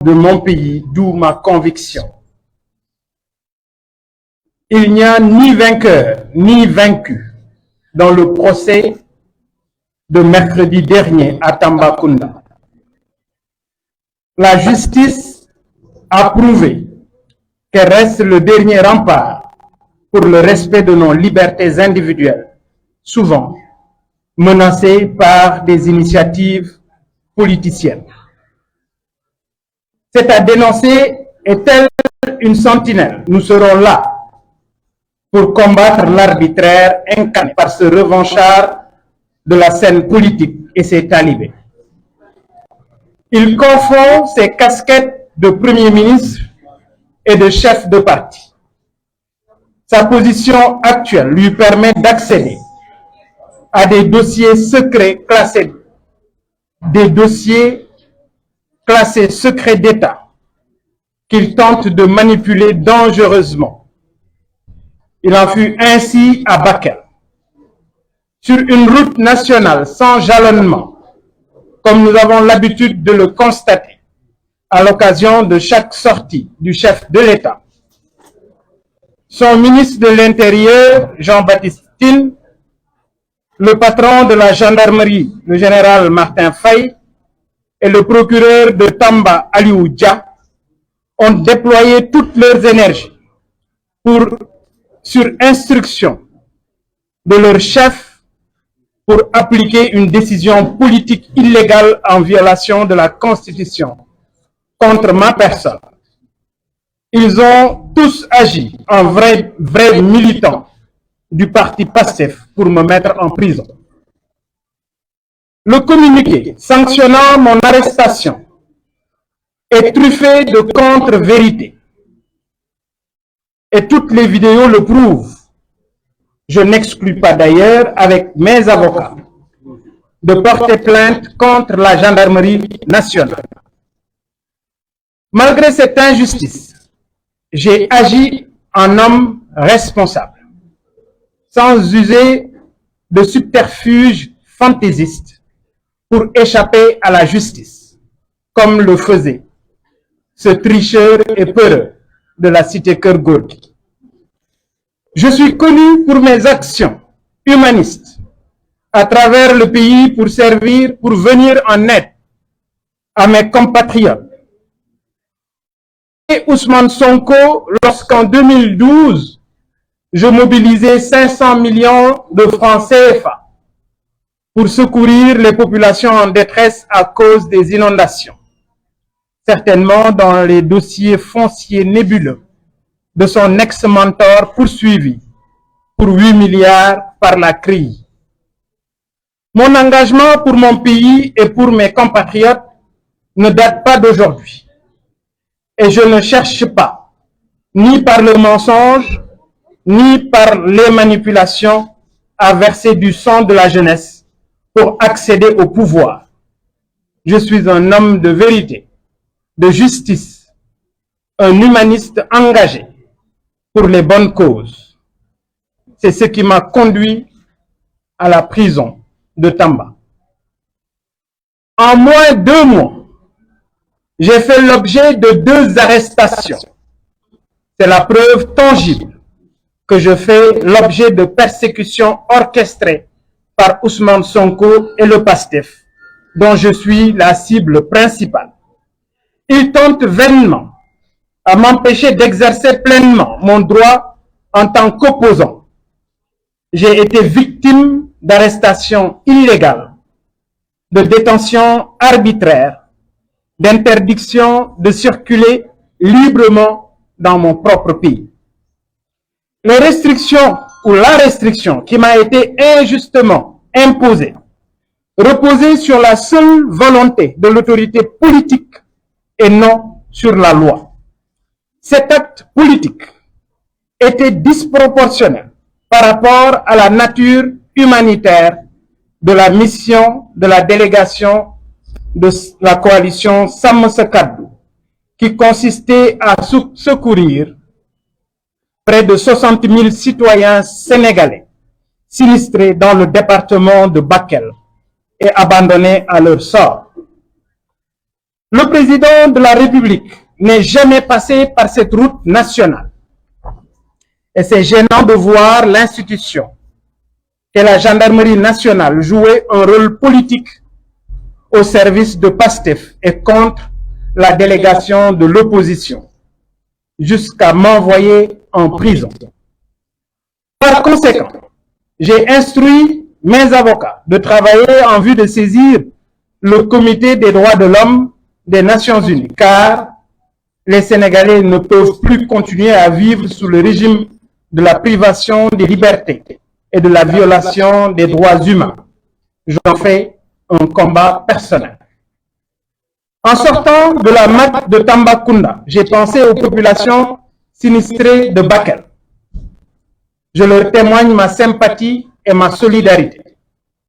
de mon pays, d'où ma conviction. Il n'y a ni vainqueur ni vaincu dans le procès de mercredi dernier à Tambacounda. La justice a prouvé qu'elle reste le dernier rempart pour le respect de nos libertés individuelles, souvent menacées par des initiatives politiciennes. C'est à dénoncer, et telle une sentinelle, nous serons là pour combattre l'arbitraire incarné par ce revanchard de la scène politique et ses talibés. Il confond ses casquettes de Premier ministre et de chef de parti. Sa position actuelle lui permet d'accéder à des dossiers secrets classés, secrets d'État qu'il tente de manipuler dangereusement. Il en fut ainsi à Bakel, sur une route nationale sans jalonnement, comme nous avons l'habitude de le constater à l'occasion de chaque sortie du chef de l'État. Son ministre de l'Intérieur, Jean-Baptiste Tine, le patron de la gendarmerie, le général Martin Faye, et le procureur de Tamba, Aliou Dia, ont déployé toutes leurs énergies sur instruction de leur chef, pour appliquer une décision politique illégale en violation de la Constitution contre ma personne. Ils ont tous agi en vrais militants du parti PASTEF pour me mettre en prison. Le communiqué sanctionnant mon arrestation est truffé de contre-vérités. Et toutes les vidéos le prouvent. Je n'exclus pas d'ailleurs, avec mes avocats, de porter plainte contre la gendarmerie nationale. Malgré cette injustice, j'ai agi en homme responsable, sans user de subterfuges fantaisistes pour échapper à la justice, comme le faisait ce tricheur et peureux de la cité Keur Gorgui. Je suis connu pour mes actions humanistes à travers le pays pour venir en aide à mes compatriotes. Et Ousmane Sonko, lorsqu'en 2012, je mobilisais 500 millions de francs CFA pour secourir les populations en détresse à cause des inondations, certainement dans les dossiers fonciers nébuleux de son ex-mentor poursuivi pour 8 milliards par la CRI. Mon engagement pour mon pays et pour mes compatriotes ne date pas d'aujourd'hui. Et je ne cherche pas, ni par le mensonge, ni par les manipulations, à verser du sang de la jeunesse pour accéder au pouvoir. Je suis un homme de vérité, de justice, un humaniste engagé pour les bonnes causes. C'est ce qui m'a conduit à la prison de Tamba. En moins de 2 mois, j'ai fait l'objet de 2 arrestations. C'est la preuve tangible que je fais l'objet de persécutions orchestrées par Ousmane Sonko et le PASTEF, dont je suis la cible principale. Ils tentent vainement à m'empêcher d'exercer pleinement mon droit en tant qu'opposant. J'ai été victime d'arrestations illégales, de détention arbitraire, d'interdiction de circuler librement dans mon propre pays. Les restrictions ou la restriction qui m'a été injustement imposée reposait sur la seule volonté de l'autorité politique et non sur la loi. Cet acte politique était disproportionnel par rapport à la nature humanitaire de la mission de la délégation de la coalition Sàmm Sa Kàddu, qui consistait à secourir près de 60 000 citoyens sénégalais sinistrés dans le département de Bakel et abandonnés à leur sort. Le président de la République n'est jamais passé par cette route nationale. Et c'est gênant de voir l'institution et la gendarmerie nationale jouer un rôle politique au service de PASTEF et contre la délégation de l'opposition, jusqu'à m'envoyer en prison. Par conséquent, j'ai instruit mes avocats de travailler en vue de saisir le Comité des droits de l'homme des Nations Unies, car les Sénégalais ne peuvent plus continuer à vivre sous le régime de la privation des libertés et de la violation des droits humains. J'en fais un combat personnel. En sortant de la MAC de Tambacounda, j'ai pensé aux populations sinistrées de Bakel. Je leur témoigne ma sympathie et ma solidarité.